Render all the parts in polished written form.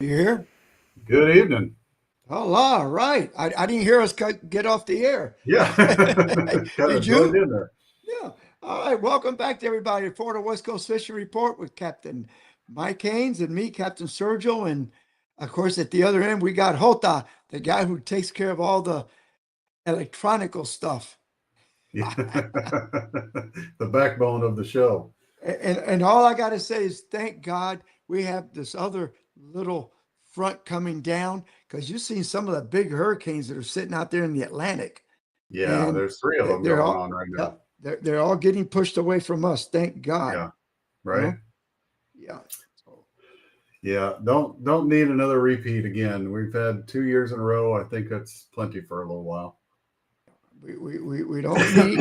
You here? Good evening. Oh, all right. I didn't hear us get off the air. Yeah, kind Did of joined you? in there. Yeah. All right. Welcome back to everybody. Florida West Coast Fishing Report with Captain Mike Haynes and me, Captain Sergio. And of course, at the other end, we got Jota, the guy who takes care of all the electronical stuff. Yeah. The backbone of the show. And all I got to say is thank God we have this other little front coming down because you've seen some of the big hurricanes that are sitting out there in the Atlantic, Yeah, and there's three of them they're going all on right yeah, now. they're all getting pushed away from us. Thank God, Yeah, you right. know. Yeah. So, Yeah, don't need another repeat again. We've had 2 years in a row. I think that's plenty for a little while. we don't need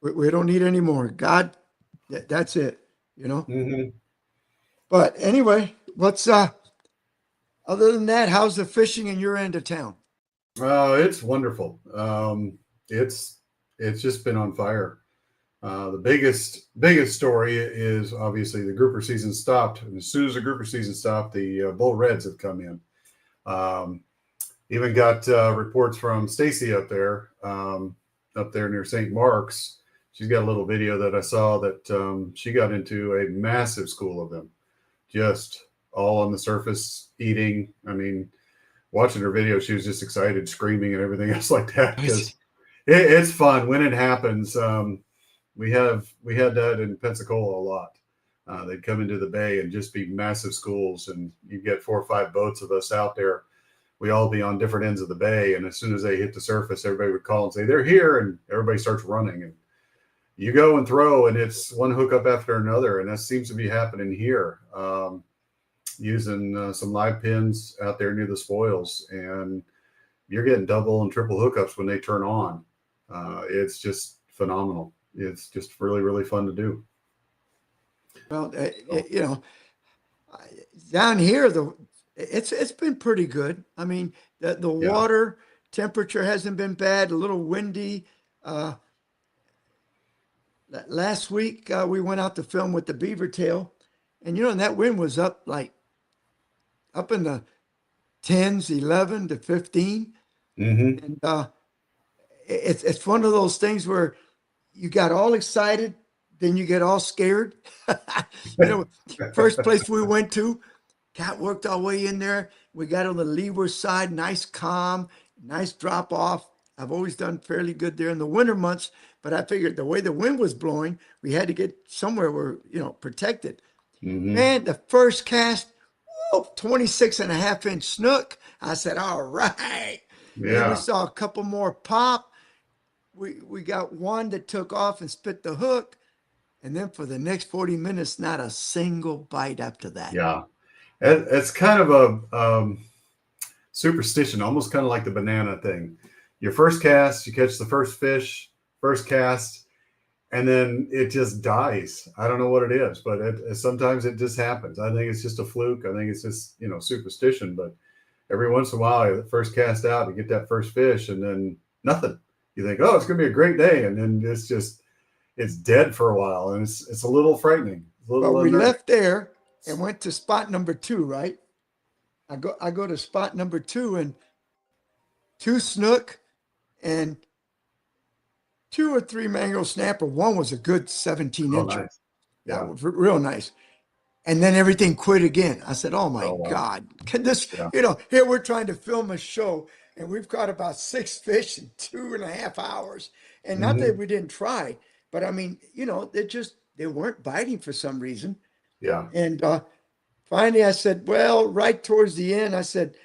we don't need any more. God, that's it, you know. hmm But anyway, what's other than that? How's the fishing in your end of town? It's wonderful. It's just been on fire. The biggest story is obviously the grouper season stopped, and as soon as the grouper season stopped, the bull reds have come in. Um, Even got reports from Stacy up there near St. Mark's. She's got a little video that I saw that she got into a massive school of them, just all on the surface eating. I mean, watching her video, she was just excited, screaming, and everything else like that because it's fun when it happens. We had that in Pensacola a lot. They'd come into the bay and just be massive schools, and you get 4 or 5 boats of us out there. We all be on different ends of the bay, and as soon as they hit the surface, everybody would call and say they're here, and everybody starts running, and you go and throw, and it's one hookup after another, and that seems to be happening here. Using some live pins out there near the spoils, and you're getting double and triple hookups when they turn on. It's just phenomenal. It's just really, really fun to do. Well, So, you know, down here it's been pretty good. I mean, the yeah. water temperature hasn't been bad. A little windy. Uh, Last week we went out to film with the beaver tail, and and that wind was up like up in the tens, 11 to 15, hmm and it's one of those things where you got all excited, then you get all scared. You know, first place we went to, got worked our way in there. We got on the leeward side, nice calm, nice drop off. I've always done fairly good there in the winter months, but I figured the way the wind was blowing, we had to get somewhere where, protected. hmm Man, the first cast, whoa, 26 and a half inch snook. I said, all right. And then we Yeah. saw a couple more pop. We got one that took off and spit the hook. And then for the next 40 minutes, not a single bite after that. Yeah. It's kind of a superstition, almost kind of like the banana thing. Your first cast, you catch the first fish, first cast, and then it just dies. I don't know what it is, but sometimes it just happens. I think it's just a fluke. I think it's just superstition. But every once in a while, the first cast out, you get that first fish, and then nothing. You think, oh, it's going to be a great day, and then it's dead for a while, and it's a little frightening, a Well, little we unnerving. left there and went to spot number two, right? I go to spot number two and two snook and two or three mangrove snapper. One was a good 17 Oh, incher. nice. That Yeah. was real nice. And then everything quit again. I said, oh my Oh, wow. God, can this, Yeah. here we're trying to film a show and we've caught about six fish in 2.5 hours. And not that hmm we didn't try, but I mean, they weren't biting for some reason. Yeah. And finally I said, well, right towards the end, I said,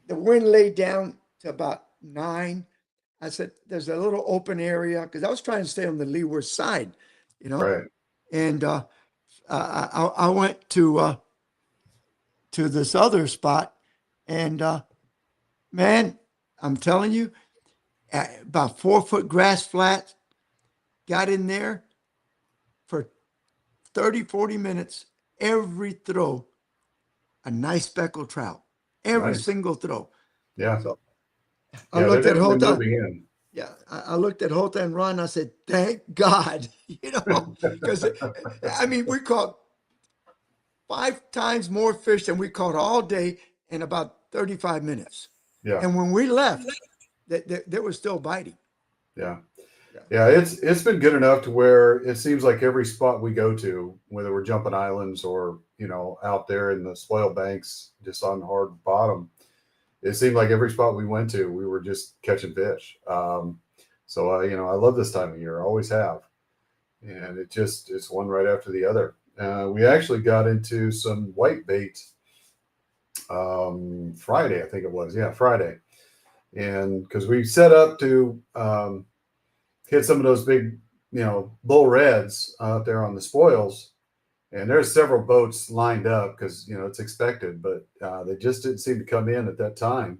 the wind laid down to about 9. I said, there's a little open area because I was trying to stay on the leeward side, you know. Right. And I went to this other spot, and man, I'm telling you, about 4 foot grass flat, got in there for 30, 40 minutes, every throw, a nice speckled trout, every Nice. single throw. Yeah. So I Yeah. They're looked at definitely Hota. moving in. Yeah, I looked at Hota and Ron. I said, "Thank God," because I mean, we caught 5 times more fish than we caught all day, in about 35 minutes. Yeah. And when we left, they were still biting. Yeah. Yeah. Yeah, it's been good enough to where it seems like every spot we go to, whether we're jumping islands or, out there in the spoil banks, just on hard bottom, it seemed like every spot we went to, we were just catching fish. So I love this time of year. I always have. And it's one right after the other. We actually got into some white bait Friday, I think it was. Yeah, Friday. And because we set up to hit some of those big, bull reds out there on the spoils. And there's several boats lined up because, it's expected, but they just didn't seem to come in at that time.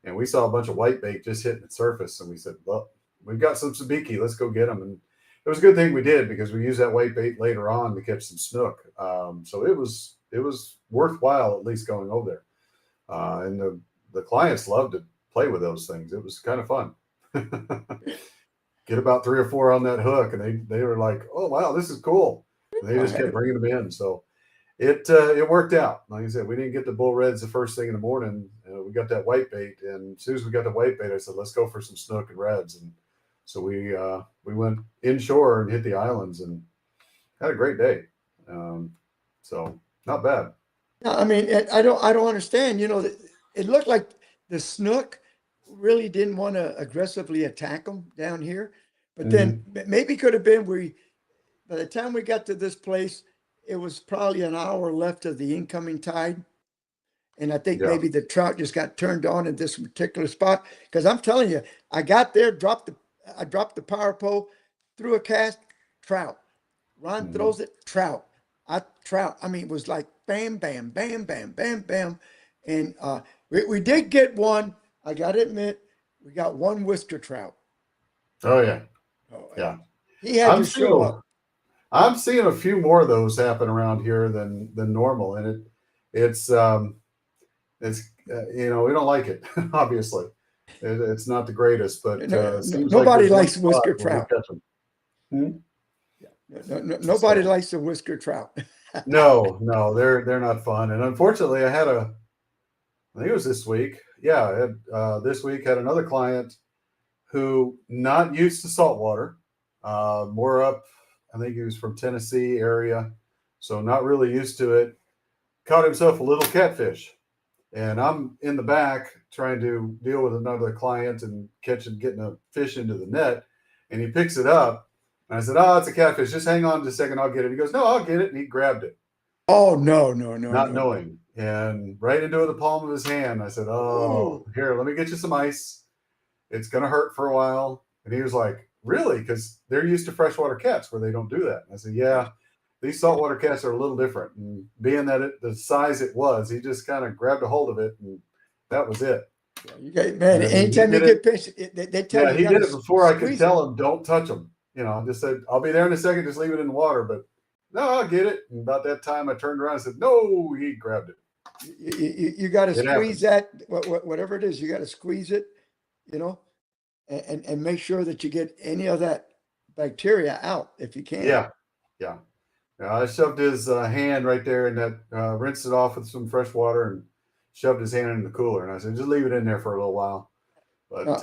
And we saw a bunch of white bait just hitting the surface. And we said, well, we've got some sabiki. Let's go get them. And it was a good thing we did because we used that white bait later on to catch some snook. So it was worthwhile at least going over there. And the clients loved to play with those things. It was kind of fun. Get about 3 or 4 on that hook, and they were like, "Oh wow, this is cool." And they just kept bringing them in, so it worked out. Like I said, we didn't get the bull reds the first thing in the morning. We got that white bait, and as soon as we got the white bait, I said, "Let's go for some snook and reds." And so we went inshore and hit the islands and had a great day. So not bad. Yeah, I mean, I don't understand. It looked like the snook really didn't want to aggressively attack them down here, but then maybe could have been by the time we got to this place, it was probably an hour left of the incoming tide. And I think maybe the trout just got turned on in this particular spot. Because I'm telling you, I got there, I dropped the power pole, threw a cast, trout. Ron throws it, trout. Trout. I mean, it was like bam, bam, bam, bam, bam, bam. And we did get one. I got to admit, we got one whisker trout. Oh yeah, yeah. He had to show up. I'm seeing a few more of those happen around here than normal, and it's we don't like it. Obviously, it's not the greatest, but nobody likes whisker trout. Nobody likes the whisker trout. No, they're not fun. And unfortunately, I think it was this week. Yeah, I had this week had another client who not used to saltwater, more up. I think he was from Tennessee area, so not really used to it. Caught himself a little catfish, and I'm in the back trying to deal with another client and getting a fish into the net, and he picks it up. And I said, "Oh, it's a catfish. Just hang on just a second. I'll get it." He goes, "No, I'll get it." And he grabbed it. Oh, no. Not knowing. And right into the palm of his hand. I said, "Oh, here, let me get you some ice. It's going to hurt for a while." And he was like, "Really?" Because they're used to freshwater cats where they don't do that. And I said, "Yeah, these saltwater cats are a little different." And being that the size it was, he just kind of grabbed a hold of it, and that was it. Yeah, anytime you get fish, they tell you. Yeah, he did it before I could tell him, "Don't touch them." I just said, "I'll be there in a second. Just leave it in the water." But no, I'll get it. And about that time, I turned around and said, "No," he grabbed it. You got to squeeze that, whatever it is, you got to squeeze it, and make sure that you get any of that bacteria out if you can. Yeah. I shoved his hand right there and that rinsed it off with some fresh water and shoved his hand in the cooler. And I said, just leave it in there for a little while. But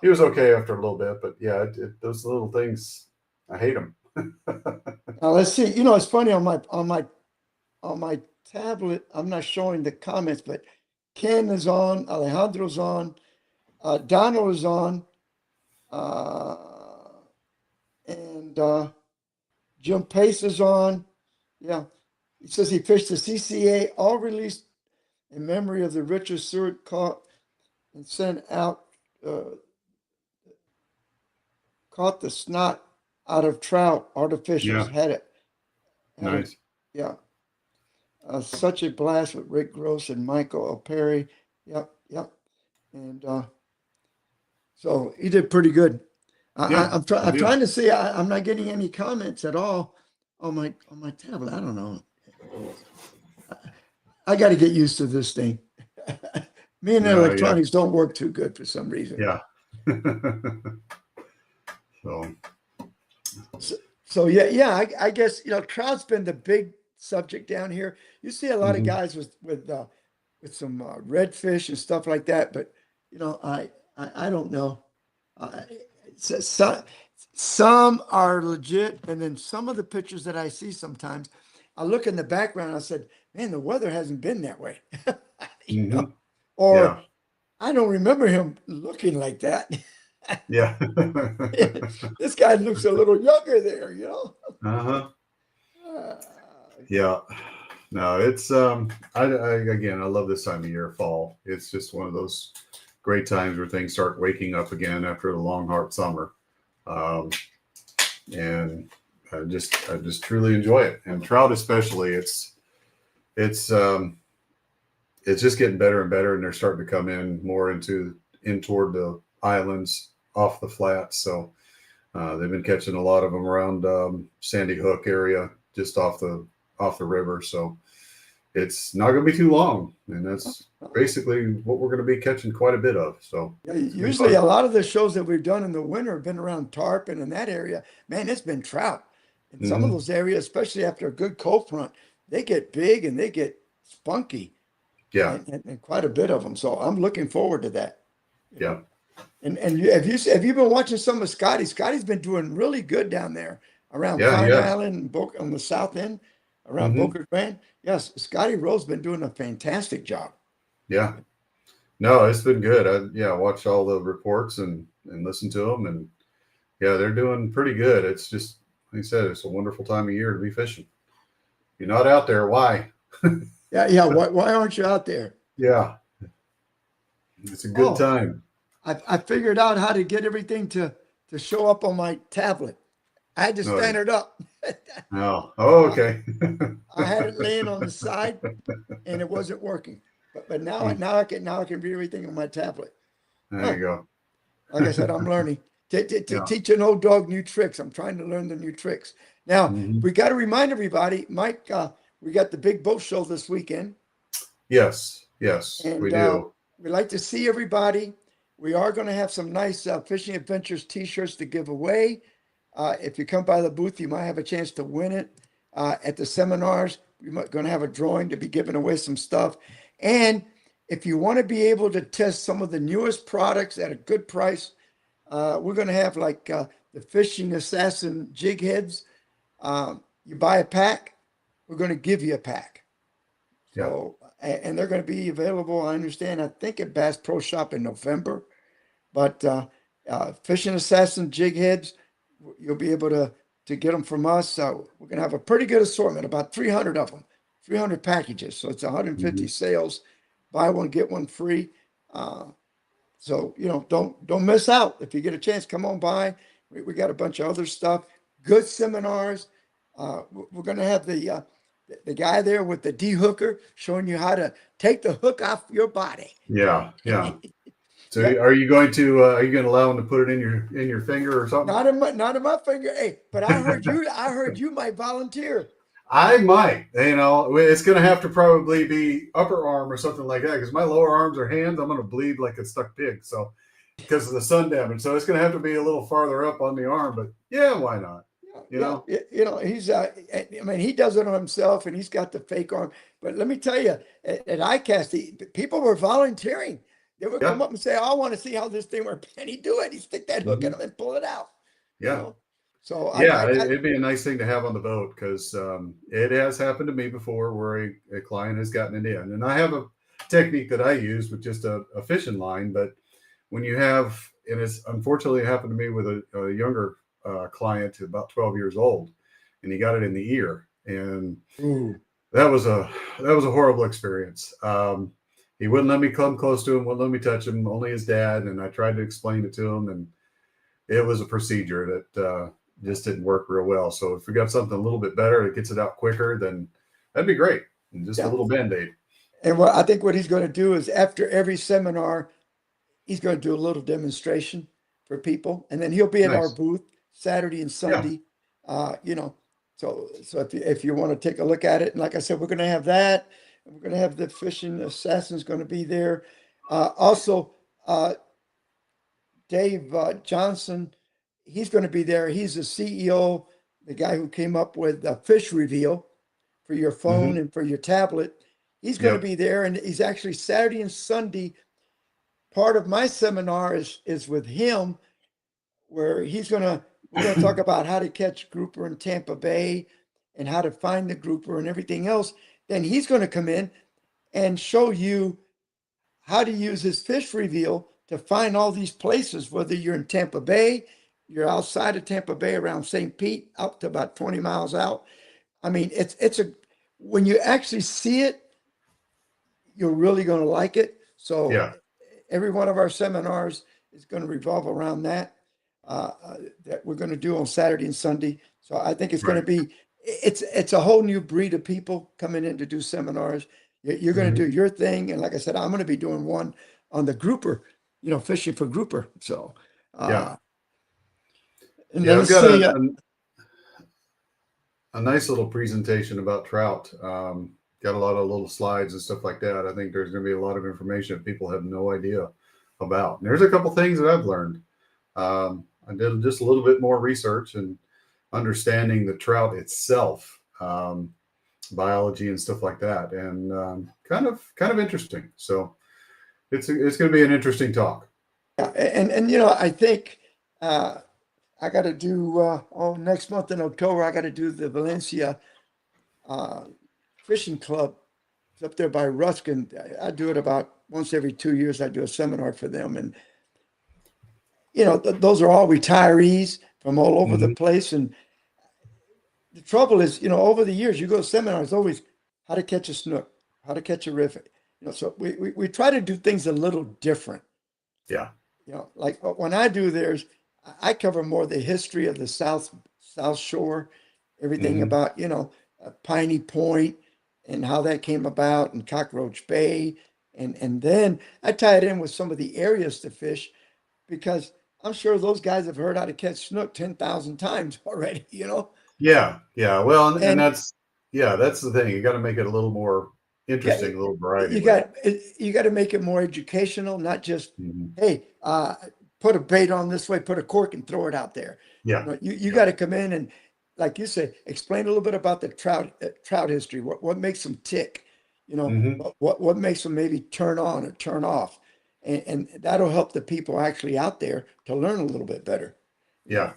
he was okay after a little bit. But yeah, those little things, I hate them. Now let's see. It's funny on my tablet. I'm not showing the comments, but Ken is on, Alejandro's on, Donald is on, and Jim Pace is on. Yeah, he says he fished the CCA, all released in memory of the Richard Stewart caught and sent out, caught the snot out of trout. Artificials had it. Nice. Yeah. Such a blast with Rick Gross and Michael O'Perry. Yep. And so he did pretty good. I'm trying to see. I'm not getting any comments at all on my tablet. I don't know. I got to get used to this thing. Me and electronics don't work too good for some reason. Yeah. So yeah. I guess trout's been the big subject down here. You see a lot of guys with with some redfish and stuff like that. But you know, I don't know. Uh, so, some are legit, and then some of the pictures that I see sometimes, I look in the background. I said, "Man, the weather hasn't been that way," you know, Hmm. or Yeah. I don't remember him looking like that. Yeah. This guy looks a little younger there, you know. Uh-huh. Uh, Yeah. No, it's again, I love this time of year, fall. It's just one of those great times where things start waking up again after the long hard summer. Um, and I just truly enjoy it. And trout especially, it's um it's just getting better and better, and they're starting to come in more in toward the islands off the flats. So they've been catching a lot of them around Sandy Hook area, just off the river. So it's not going to be too long, and that's basically what we're going to be catching quite a bit of. So yeah, it's gonna be usually fun. a lot of the shows that we've done in the winter have been around Tarpon and that area. Man, it's been trout. In some of Hmm. those areas, especially after a good cold front, they get big and they get spunky Yeah, and quite a bit of them. So I'm looking forward to that, you yeah, know. And have you been watching some of Scotty? Scotty's been doing really good down there around yeah. Pine Yes. Island and on the south end around Hmm. Boca Grande. Yes, Scotty Rowe's been doing a fantastic job. Yeah. No, it's been good. I watched all the reports and listened to them, and yeah, they're doing pretty good. It's just like I said, it's a wonderful time of year to be fishing. You're not out there, why? Yeah, yeah. Why aren't you out there? Yeah, it's a good Oh, time. I figured out how to get everything to show up on my tablet. I had to No, stand it up. no. Oh, Uh, okay. I had it laying on the side and it wasn't working. But now I can read everything on my tablet. There Huh. you go. Like I said, I'm learning to Yeah. teach an old dog new tricks. I'm trying to learn the new tricks. Now, Hmm. we got to remind everybody, Mike, we got the big boat show this weekend, Yes, yes, we and do. we'd like to see everybody. We are going to have some nice Fishing Adventures t-shirts to give away. If you come by the booth, you might have a chance to win it. At the seminars, we're going to have a drawing to be giving away some stuff. And if you want to be able to test some of the newest products at a good price, we're going to have like the Fishing Assassin jig heads. You buy a pack, we're going to give you a pack. Yeah. So, and they're going to be available, I understand, I think at Bass Pro Shop in November. But Fishing Assassin jig heads, you'll be able to get them from us. So we're going to have a pretty good assortment, about 300 of them, 300 packages. So it's 150 Hmm. sales. Buy one, get one free. Uh, so you know, don't miss out. If you get a chance, come on by. We got a bunch of other stuff. Good seminars. We're going to have the guy there with the D-hooker showing you how to take the hook off your body. Yeah, yeah. So Yep. are you going to allow him to put it in your finger or something? Not in my finger. Hey, but I heard you might volunteer. I might. It's going to have to probably be upper arm or something like that because my lower arms or hands, I'm going to bleed like a stuck pig. So because of the sun damage, so it's going to have to be a little farther up on the arm. But yeah, why not? You Yeah, know? you know, I mean, he does it on himself and he's got the fake arm. But let me tell you, at ICAST, people were volunteering. They would come Yeah. up and say, I want to see how this thing works. And he'd do it. He'd stick that hook in Hmm. him and pull it out, you Yeah. know? So Yeah, it'd be a nice thing to have on the boat because it has happened to me before where a client has gotten it in. And I have a technique that I use with just a fishing line. But when you have, and it's unfortunately happened to me with a younger client, about 12 years old, and he got it in the ear. And ooh, that was a horrible experience. He wouldn't let me come close to him, wouldn't let me touch him, only his dad. And I tried to explain it to him, and it was a procedure that just didn't work real well. So if we got something a little bit better that gets it out quicker, then that'd be great. And just a yeah. little band-aid. And what I think what he's going to do is after every seminar, he's going to do a little demonstration for people, and then he'll be at our Nice. booth Saturday and Yeah. Sunday. You know, so if you want to take a look at it, and like I said, we're going to have that. And we're going to have the Fishing Assassins going to be there. Also, Dave Johnson, he's going to be there. He's the CEO, the guy who came up with Fish Reveal for your phone Hmm. and for your tablet. He's going to Yep. be there, and he's actually Saturday and Sunday. Part of my seminar is with him, where we're gonna talk about how to catch grouper in Tampa Bay and how to find the grouper and everything else. Then he's going to come in and show you how to use his fish reveal to find all these places, whether you're in Tampa Bay, you're outside of Tampa Bay around St. Pete, up to about 20 miles out. I mean, it's a when you actually see it, you're really going to like it. So Yeah. every one of our seminars is going to revolve around that that we're going to do on Saturday and Sunday. So I think it's going to Right. be it's a whole new breed of people coming in to do seminars. You're going to Mhm. do your thing, and like I said, I'm going to be doing one on the grouper, fishing for grouper. So, Yeah. uh, and then Yeah. I've let's got see. a nice little presentation about trout. Got a lot of little slides and stuff like that. I think there's going to be a lot of information that people have no idea about. And there's a couple things that I've learned. I did just a little bit more research and understanding the trout itself, biology and stuff like that, and kind of interesting. So it's going to be an interesting talk. Yeah, and I think uh, I got to do next month in October. I got to do the Valencia uh, Fishing Club. It's up there by Ruskin. I do it about once every 2 years. I do a seminar for them, and those are all retirees from all over the Hmm. place. And the trouble is, over the years, you go to seminars, always how to catch a snook, how to catch a riffit. So we try to do things a little different. Yeah. Like when I do theirs, I cover more the history of the South Shore, everything Hmm. about, Piney Point and how that came about and Cockroach Bay. And then I tie it in with some of the areas to fish because I'm sure those guys have heard how to catch snook 10,000 times already. Yeah. Yeah. Well, and And that's the thing. You got to make it a little more yeah, interesting, a little variety you with it. got you got to make it more educational, not just, Hmm. hey, put a bait on this way, put a cork and throw it out there. Yeah. You Yeah. got to come in and, like you said, explain a little bit about the trout history. What makes them tick? Hmm. What makes them maybe turn on or turn off, and that'll help the people actually out there to learn a little bit better. You Yeah. know.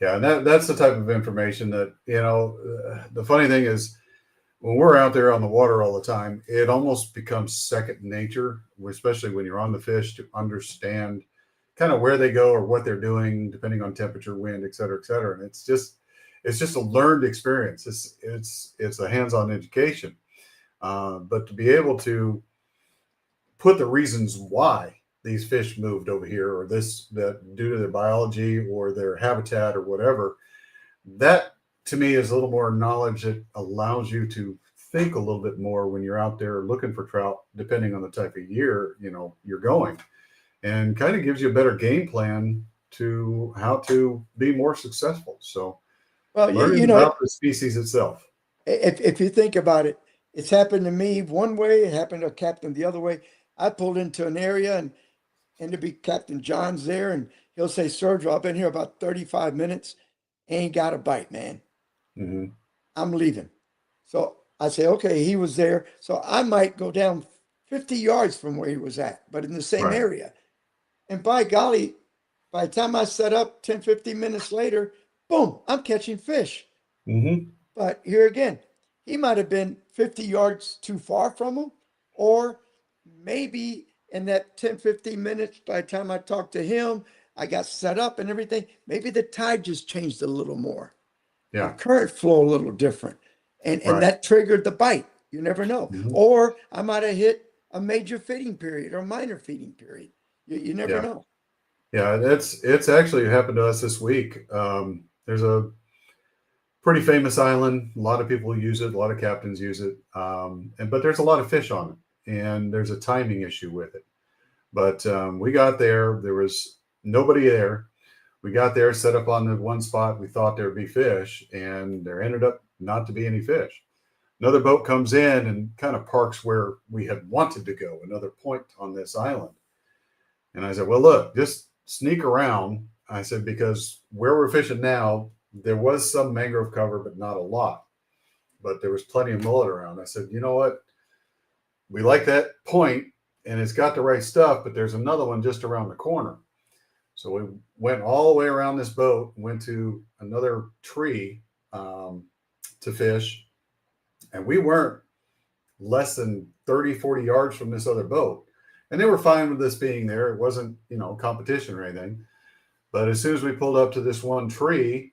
Yeah. And that's the type of information that, the funny thing is when we're out there on the water all the time, it almost becomes second nature, especially when you're on the fish, to understand kind of where they go or what they're doing, depending on temperature, wind, et cetera, et cetera. And it's just a learned experience. It's a hands-on education. But to be able to put the reasons why these fish moved over here, or this that due to their biology or their habitat or whatever, that to me is a little more knowledge that allows you to think a little bit more when you're out there looking for trout, depending on the type of year you're going, and kind of gives you a better game plan to how to be more successful. So Well, learning about the species itself. if you think about it, it's happened to me one way, it happened to a captain the other way. I pulled into an area and to be Captain John's there, and he'll say, Sergio, I've been here about 35 minutes, ain't got a bite, man. Hmm. I'm leaving. So I say, okay, he was there. So I might go down 50 yards from where he was at, but in the same Right. area. And by golly, by the time I set up 10, 15 minutes later, boom, I'm catching fish. Hmm. But here again, he might have been 50 yards too far from him, or maybe in that 10, 15 minutes, by the time I talked to him, I got set up and everything. Maybe the tide just changed a little more, the Yeah. current flow a little different, and Right. that triggered the bite. You never know. Hmm. Or I might have hit a major feeding period or minor feeding period. You never Yeah. know. Yeah. It's actually happened to us this week. There's a pretty famous island. A lot of people use it. A lot of captains use it. But there's a lot of fish on it, and there's a timing issue with it. But we got there. There was nobody there. We got there, set up on the one spot. We thought there would be fish, and there ended up not to be any fish. Another boat comes in and kind of parks where we had wanted to go, another point on this island. And I said, well, look, just sneak around. I said, because where we're fishing now, there was some mangrove cover, but not a lot. But there was plenty of mullet around. I said, you know what? we like that point, and it's got the right stuff, but there's another one just around the corner. So we went all the way around this boat, went to another tree to fish, and we weren't less than 30, 40 yards from this other boat. And they were fine with this being there. It wasn't, competition or anything. But as soon as we pulled up to this one tree,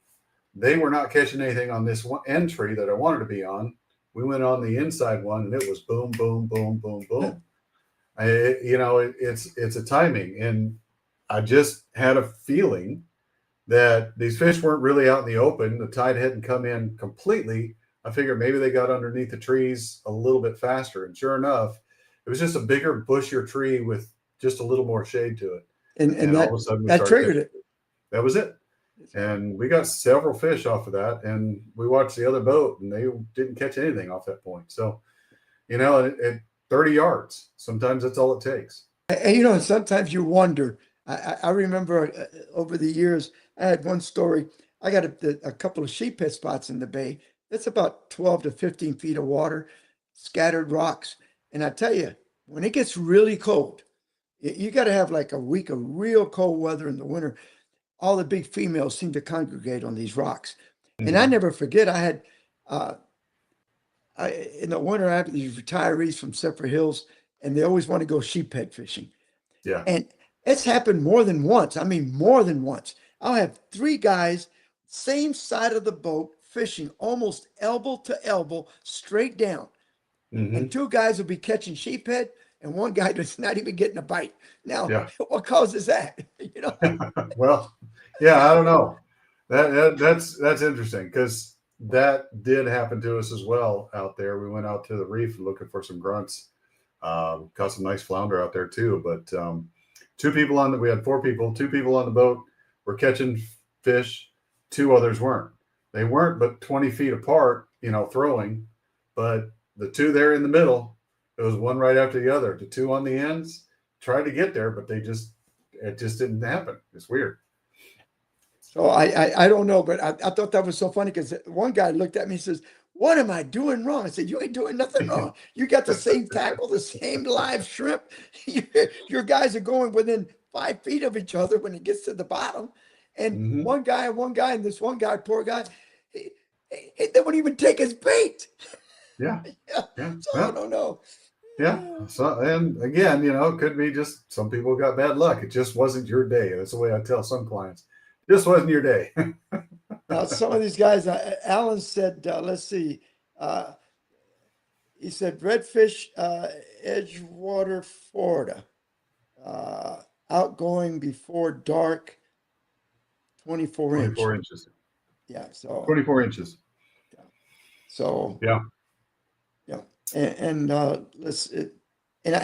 they were not catching anything on this one end tree that I wanted to be on. We went on the inside one, and it was boom, boom, boom, boom, boom. It's a timing. And I just had a feeling that these fish weren't really out in the open. The tide hadn't come in completely. I figured maybe they got underneath the trees a little bit faster. And sure enough, it was just a bigger, bushier tree with just a little more shade to it. And all of a sudden that triggered it. That was it. And we got several fish off of that. And we watched the other boat, and they didn't catch anything off that point. So, at 30 yards, sometimes that's all it takes. And, sometimes you wonder. I remember over the years, I had one story. I got a couple of sheephead spots in the bay. It's about 12 to 15 feet of water, scattered rocks. And I tell you, when it gets really cold, you got to have like a week of real cold weather in the winter. All the big females seem to congregate on these rocks. Mm-hmm. And I never forget, I had, in the winter, I have these retirees from Separate Hills, and they always want to go sheephead fishing. Yeah. And it's happened more than once. I mean, more than once. I'll have 3 guys, same side of the boat, fishing almost elbow to elbow, straight down. Mm-hmm. And 2 guys will be catching sheephead, and 1 guy that's not even getting a bite. Now, Yeah. What causes that? Well, yeah, I don't know. That's interesting, because that did happen to us as well out there. We went out to the reef looking for some grunts. Caught some nice flounder out there too. But 2 people we had 4 people. 2 people on the boat were catching fish. 2 others weren't. They weren't but 20 feet apart, throwing. But the 2 there in the middle, it was one right after the other. The 2 on the ends tried to get there, but it just didn't happen. It's weird. So I don't know, but I thought that was so funny, because one guy looked at me and says, "What am I doing wrong?" I said, "You ain't doing nothing wrong. You got the same tackle, the same live shrimp. Your guys are going within 5 feet of each other when it gets to the bottom." And Mm-hmm. one guy, and this one guy, poor guy, they wouldn't even take his bait. Yeah. Yeah. So I don't know. Yeah. So, and again, it could be just some people got bad luck. It just wasn't your day. That's the way I tell some clients. Just wasn't your day. Now, some of these guys, Alan said, let's see. He said, redfish, Edgewater, Florida. Outgoing before dark, 24 inches. Yeah. So 24 inches. Yeah. So yeah. Yeah. And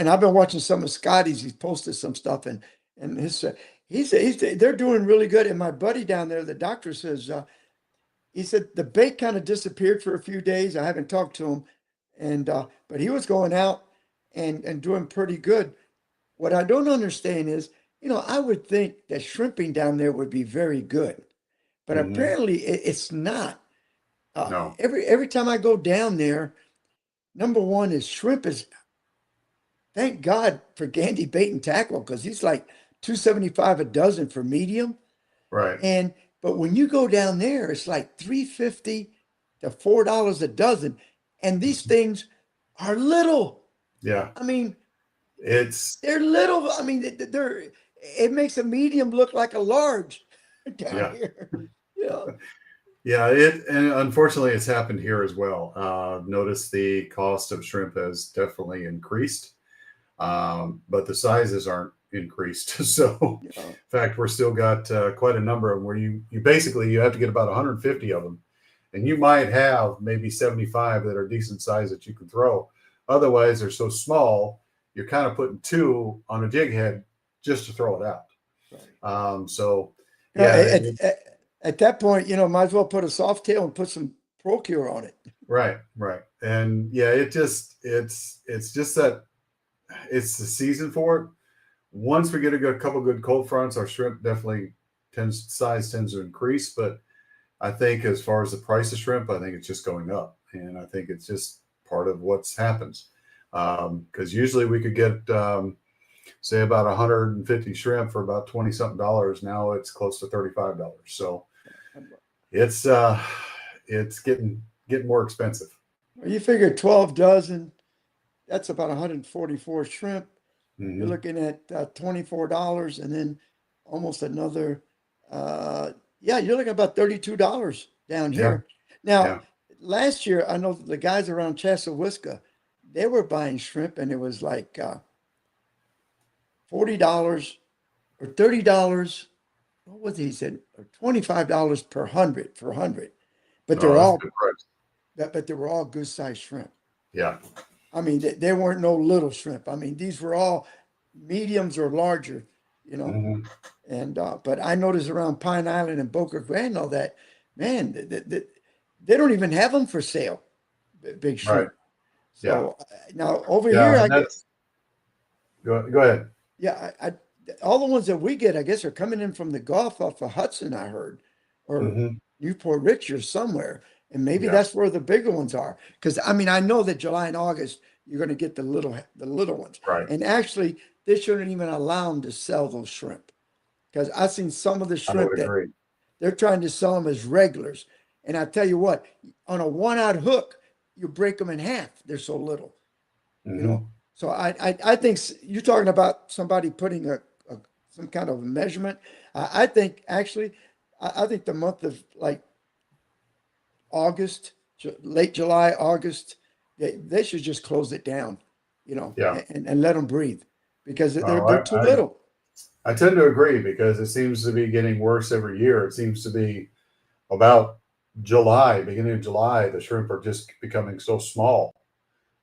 I've been watching some of Scotty's. He's posted some stuff, and they're doing really good. And my buddy down there, the doctor, says, he said the bait kind of disappeared for a few days. I haven't talked to him, but he was going out and doing pretty good. What I don't understand is, I would think that shrimping down there would be very good, but Mm-hmm. apparently it's not. No. Every time I go down there, number one is shrimp is, thank God for Gandy Bait and Tackle, because he's like $2.75 a dozen for medium. Right. But when you go down there, it's like $3.50 to $4 a dozen. And these things are little. Yeah. I mean, they're little. I mean, it makes a medium look like a large down here. Yeah. Yeah, and unfortunately it's happened here as well. Notice the cost of shrimp has definitely increased, but the sizes aren't increased. So, Yeah. In fact, we're still got quite a number of them where you basically have to get about 150 of them, and you might have maybe 75 that are decent size that you can throw. Otherwise, they're so small, you're kind of putting 2 on a jig head just to throw it out. Right. So, yeah. At that point, might as well put a soft tail and put some Procure on it. Right. And yeah, it's just that it's the season for it. Once we get a couple good cold fronts, our shrimp definitely size tends to increase. But I think as far as the price of shrimp, I think it's just going up. And I think it's just part of what's happens. Because usually we could get say about 150 shrimp for about 20 something dollars. Now it's close to $35. So it's getting more expensive. You figure 12 dozen, that's about 144 shrimp. You're looking at $24, and then almost another, yeah, you're looking at about $32 down here. Now, last year, I know the guys around Chassahowiska, they were buying shrimp, and it was like $40 or $30. What was he said? Or $25 per hundred for 100. But they're all, but they were all good sized shrimp. Yeah. I mean, they weren't no little shrimp. I mean, these were all mediums or larger, you know. And but I noticed around Pine Island and Boca Grande, all that, man, they don't even have them for sale, big shrimp. Right. So now over here, I guess. Go ahead. Yeah, all the ones that we get, I guess, are coming in from the Gulf off of Hudson, I heard, or Newport Rich or somewhere. And maybe that's where the bigger ones are. Because I mean, I know that July and August, you're going to get the little ones. Right. And actually, they shouldn't even allow them to sell those shrimp. Because I've seen some of the shrimp that they're trying to sell them as regulars. And I tell you what, on a 1-aught hook, you break them in half. They're so little. You know. So I think you're talking about somebody putting some kind of measurement. I think actually, I think the month of like August, late July, August, they should just close it down, you know, and let them breathe, because they're too little. I tend to agree, because it seems to be getting worse every year. It seems to be about July, beginning of July, the shrimp are just becoming so small.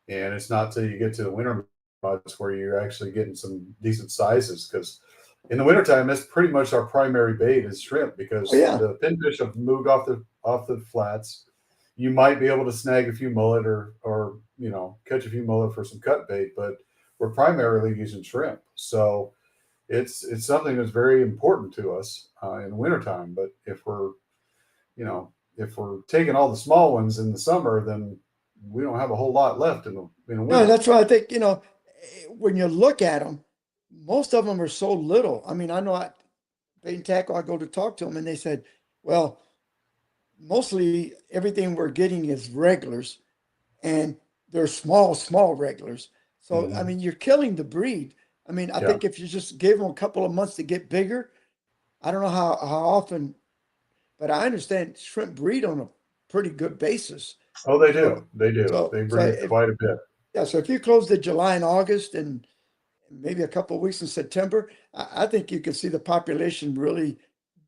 And it's not till you get to the winter months where you're actually getting some decent sizes, because in the wintertime, that's pretty much our primary bait is shrimp, because the pinfish have moved off the flats. You might be able to snag a few mullet or you know, catch a few mullet for some cut bait, but we're primarily using shrimp. So it's something that's very important to us in the wintertime. But if we're taking all the small ones in the summer, then we don't have a whole lot left in the winter. No, that's why I think, you know, when you look at them, most of them are so little. I mean, I know Bait and Tackle, I go to talk to them, and they said, well, mostly everything we're getting is regulars, and they're small regulars. So, I mean, you're killing the breed. I mean, I think if you just gave them a couple of months to get bigger, I don't know how often, but I understand shrimp breed on a pretty good basis. Oh, they do. They do. So, they breed quite a bit. Yeah. So if you close the July and August and maybe a couple of weeks in September, I think you could see the population really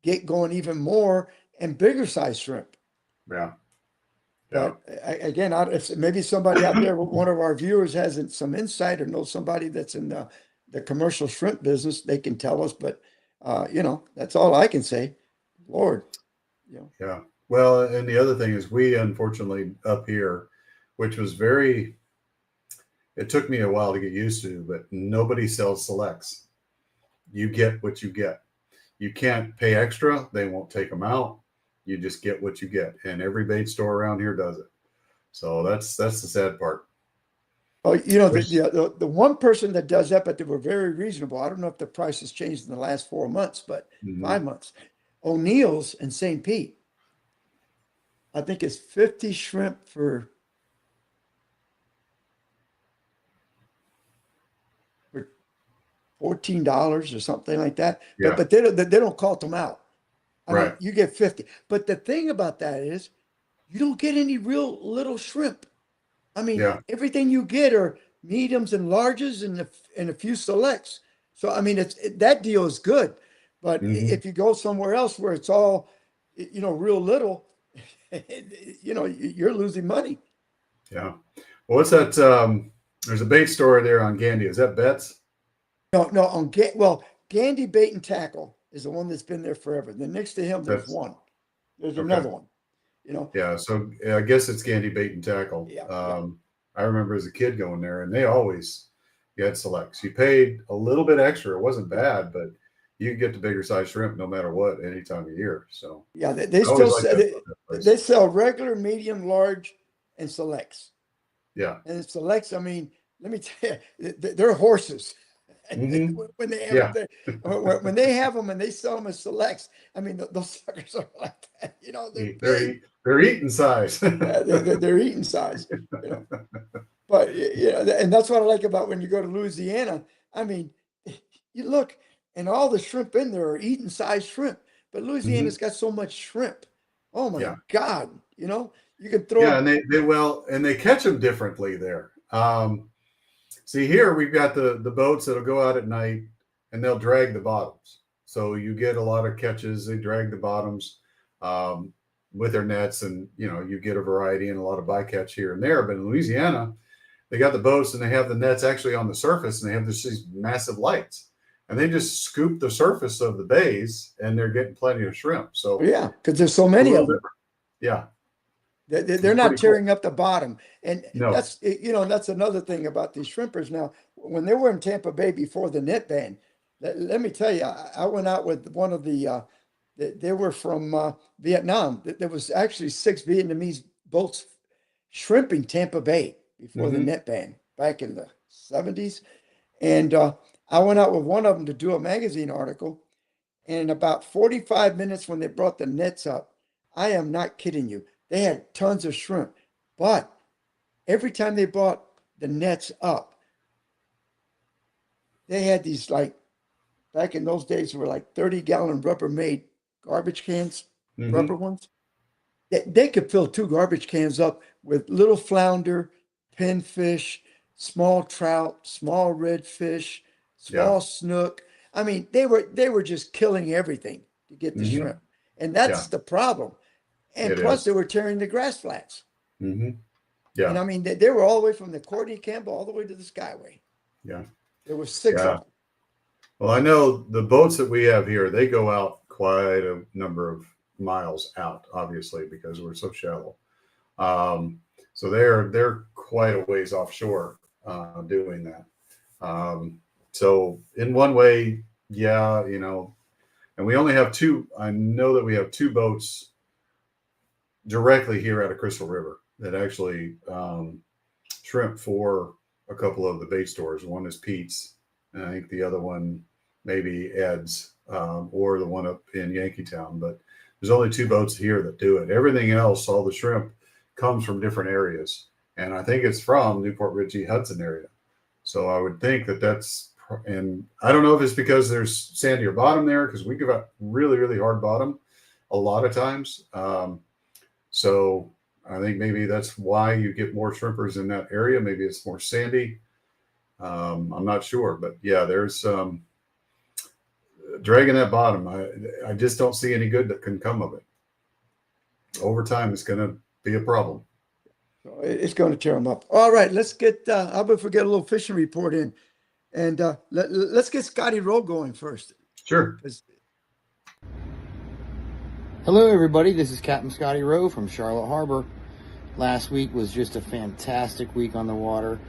get going even more and bigger size shrimp. Yeah. But again, if maybe somebody out there, one of our viewers has some insight or knows somebody that's in the commercial shrimp business, they can tell us. But, you know, that's all I can say. Lord. You know. Yeah. Well, and the other thing is, we unfortunately up here, which was it took me a while to get used to, but nobody sells selects. You get what you get. You can't pay extra. They won't take them out. You just get what you get. And every bait store around here does it. So that's the sad part. Oh, you know, the one person that does that, but they were very reasonable. I don't know if the price has changed in the last 4 months, but 5 months. O'Neill's in St. Pete. I think it's 50 shrimp for $14 or something like that. Yeah. But they don't call them out. I mean, you get 50. But the thing about that is, you don't get any real little shrimp. I mean, everything you get are mediums and larges and a few selects. So I mean, that deal is good. But if you go somewhere else where it's all, you know, real little, you know, you're losing money. Yeah. Well, what's that? There's a bait store there on Gandy. Is that Betts? No. Well, Gandy Bait and Tackle is the one that's been there forever. Then next to him, there's one. There's another one. You know. Yeah. So I guess it's Gandy Bait and Tackle. Yeah. I remember as a kid going there, and they always had selects. You paid a little bit extra. It wasn't bad, but you can get the bigger size shrimp no matter what, any time of year. So yeah, they sell regular, medium, large, and selects. Yeah. And selects, I mean, let me tell you, they're horses. Mhm. When they have Yeah. them, when they have them and they sell them as selects, I mean, those suckers are like that. They're big. They're eating size. Yeah, they're eating size. You know, but and that's what I like about when you go to Louisiana. I mean, you look, and all the shrimp in there are eating size shrimp. But Mhm. Louisiana's got so much shrimp. Oh my Yeah. God! You can Yeah, throw. and they catch them differently there. See here we've got the boats that'll go out at night and they'll drag the bottoms. So you get a lot of catches. They drag the bottoms um, with their nets, and you get a variety and a lot of bycatch here and there. But in Louisiana, they got the boats and they have the nets actually on the surface, and they have these massive lights, and they just scoop the surface of the bays, and they're getting plenty of shrimp. So Yeah, because there's so it's a many little of them. different. Yeah, They're it's not pretty cool. tearing up the bottom. And No. that's another thing about these shrimpers now. When they were in Tampa Bay before the net ban, let me tell you, I went out with one of they were from Vietnam. There was actually 6 Vietnamese boats shrimping Tampa Bay before the Hmm. net ban back in the 70s. And I went out with one of them to do a magazine article. And in about 45 minutes, when they brought the nets up, I am not kidding you, they had tons of shrimp. But every time they brought the nets up, they had these, like, back in those days were like 30-gallon Rubbermaid garbage cans, rubber Hmm. ones. They could fill 2 garbage cans up with little flounder, pinfish, small trout, small redfish, Yeah. small snook. I mean, they were just killing everything to get the Hmm. shrimp. And that's Yeah. the problem. And It plus, is. they were tearing the grass flats. Hmm. And Yeah. I mean, they were all the way from the Courtney Campbell all the way to the Skyway. Yeah. There were 6 of Yeah. them. Well, I know the boats that we have here, they go out quite a number of miles out, obviously, because we're so shallow. Um, so they're quite a ways offshore doing that. So in one way, yeah, and we only have two. I know that we have two boats directly here out of Crystal River that actually shrimp for a couple of the bait stores. One is Pete's, and I think the other one maybe Ed's, or the one up in Yankeetown. But there's only two boats here that do it. Everything else, all the shrimp, comes from different areas, and I think it's from Newport Richey Hudson area. So I would think that and I don't know if it's because there's sandier bottom there, because we give out really, really hard bottom a lot of times. So I think maybe that's why you get more shrimpers in that area. Maybe it's more sandy. I'm not sure, but yeah, there's dragging that bottom. I just don't see any good that can come of it. Over time, it's going to be a problem. So it's going to tear them up. All right, let's get, how about if we get a little fishing report in? And let's get Scotty Rowe going first. Sure. Hello, everybody. This is Captain Scotty Rowe from Charlotte Harbor. Last week was just a fantastic week on the water.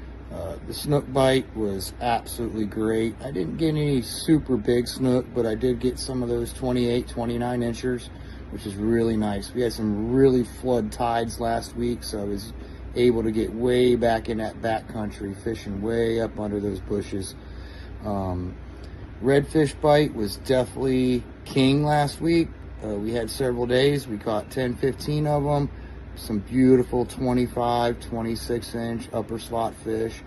The snook bite was absolutely great. I didn't get any super big snook, but I did get some of those 28, 29 inchers, which is really nice. We had some really flood tides last week, so I was able to get way back in that back country, fishing way up under those bushes. Redfish bite was definitely king last week. We had several days. We caught 10, 15 of them. Some beautiful 25, 26 inch upper slot fish.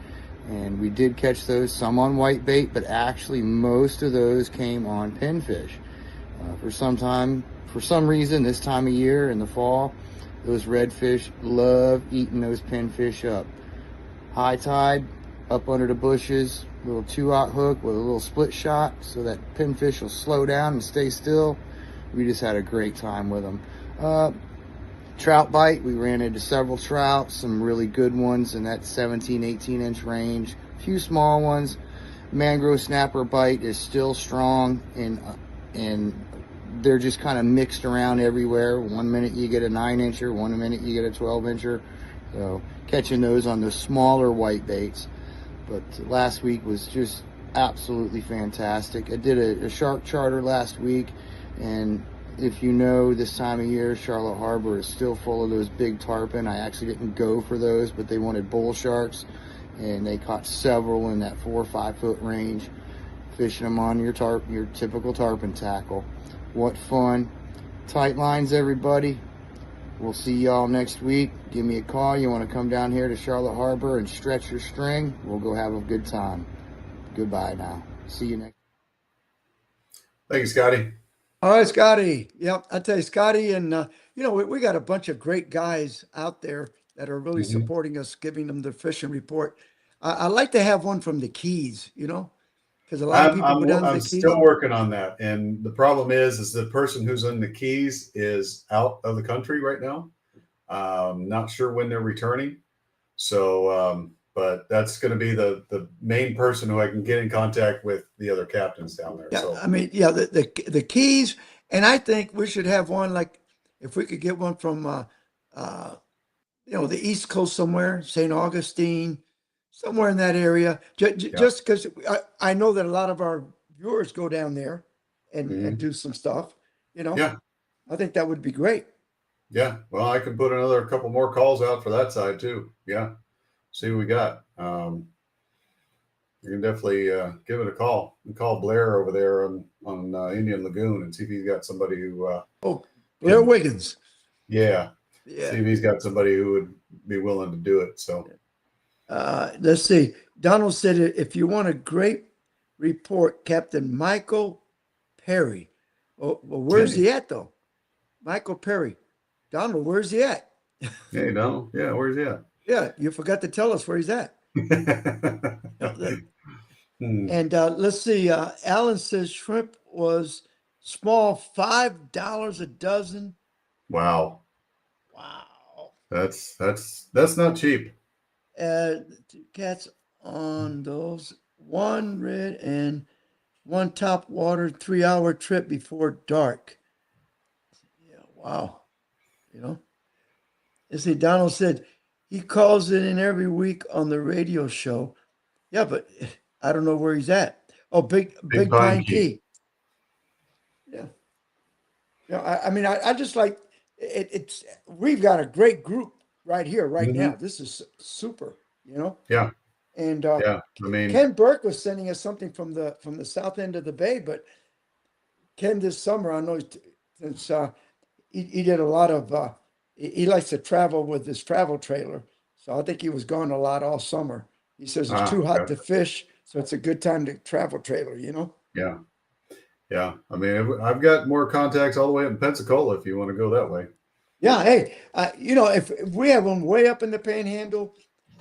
And we did catch those, some on white bait, but actually most of those came on pinfish. For some reason, this time of year in the fall, those redfish love eating those pinfish up. High tide, up under the bushes, little 2-aught hook with a little split shot so that pinfish will slow down and stay still. We just had a great time with them. Trout bite, we ran into several trout, some really good ones in that 17, 18 inch range, a few small ones. Mangrove snapper bite is still strong, and they're just kind of mixed around everywhere. One minute you get a 9 incher, one minute you get a 12 incher. So catching those on the smaller white baits. But last week was just absolutely fantastic. I did a shark charter last week, and if you know, this time of year, Charlotte Harbor is still full of those big tarpon. I actually didn't go for those, but they wanted bull sharks, and they caught several in that 4 or 5 foot range, fishing them on your typical tarpon tackle. What fun. Tight lines, everybody. We'll see y'all next week. Give me a call. You want to come down here to Charlotte Harbor and stretch your string? We'll go have a good time. Goodbye now. See you next. Thank you, Scotty. All right, Scotty. Yep, I tell you, Scotty, and we got a bunch of great guys out there that are really Mhm. supporting us, giving them the fishing report. I like to have one from the Keys, because a lot of people go down to I'm the Keys. still working on that, and the problem is the person who's in the Keys is out of the country right now. Not sure when they're returning. So, but that's going to be the main person who I can get in contact with the other captains down there. Yeah, So, I mean, yeah, the Keys, and I think we should have one like if we could get one from the East Coast somewhere, St. Augustine, somewhere in that area. Just because I know that a lot of our viewers go down there and do some stuff. yeah, I think that would be great. yeah. Well, I can put another couple more calls out for that side too. Yeah, see what we got. You can definitely give it a call. And call Blair over there on Indian Lagoon and see if he's got somebody who. Blair Wiggins. Yeah. Yeah. See if he's got somebody who would be willing to do it. So. Let's see. Donald said, if you want a great report, Captain Michael Perry. Well, where's he at, though? Michael Perry. Donald, where's he at? Hey, Donald. Yeah, where's he at? Yeah, you forgot to tell us where he's at. And let's see. Alan says shrimp was small, $5 a dozen. Wow. Wow. That's not cheap. Two cats on those. One red and one top water, 3-hour trip before dark. Yeah, wow. You see, Donald said he calls it in every week on the radio show. Yeah, but I don't know where he's at. Oh, Big Pine Key. Yeah. I mean, I just like it. We've got a great group right here, right now. This is super, Yeah. And Yeah. I mean, Ken Burke was sending us something from the south end of the bay, but Ken this summer, I know since he did a lot of he likes to travel with his travel trailer. So I think he was gone a lot all summer. He says it's too hot to fish, so it's a good time to travel trailer, Yeah. Yeah. I mean, I've got more contacts all the way up in Pensacola if you want to go that way. Yeah. Hey, if we have one way up in the Panhandle,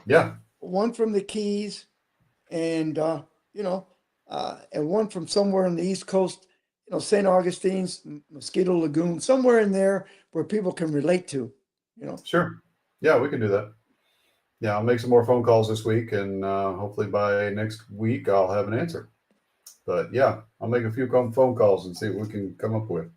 Yeah. one from the Keys, and and one from somewhere on the East Coast, St. Augustine's, Mosquito Lagoon, somewhere in there where people can relate to, Sure. Yeah, we can do that. Yeah, I'll make some more phone calls this week, and hopefully by next week I'll have an answer. But yeah, I'll make a few phone calls and see what we can come up with.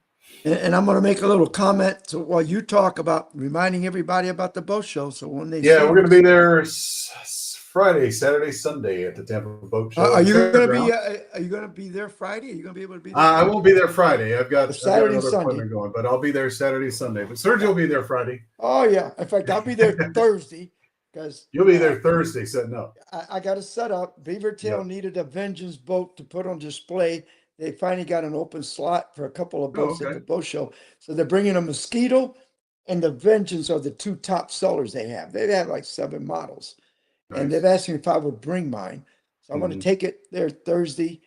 And I'm going to make a little comment while you talk about reminding everybody about the boat show. So when they we're going to be there Friday, Saturday, Sunday at the Tampa Boat Show. Are you going to be there Friday? Are you going to be able to be there? I won't be there Friday. I've got Saturday, another Sunday appointment going, but I'll be there Saturday, Sunday. But Sergio will be there Friday. Oh yeah. In fact, I'll be there Thursday because you'll be there Thursday setting up. I got to set up. Beavertail needed a Vengeance boat to put on display. They finally got an open slot for a couple of boats at the boat show. So they're bringing a Mosquito and the Vengeance are the two top sellers they have. They have like 7 models. Nice. And they've asked me if I would bring mine. So I'm going to take it there Thursday,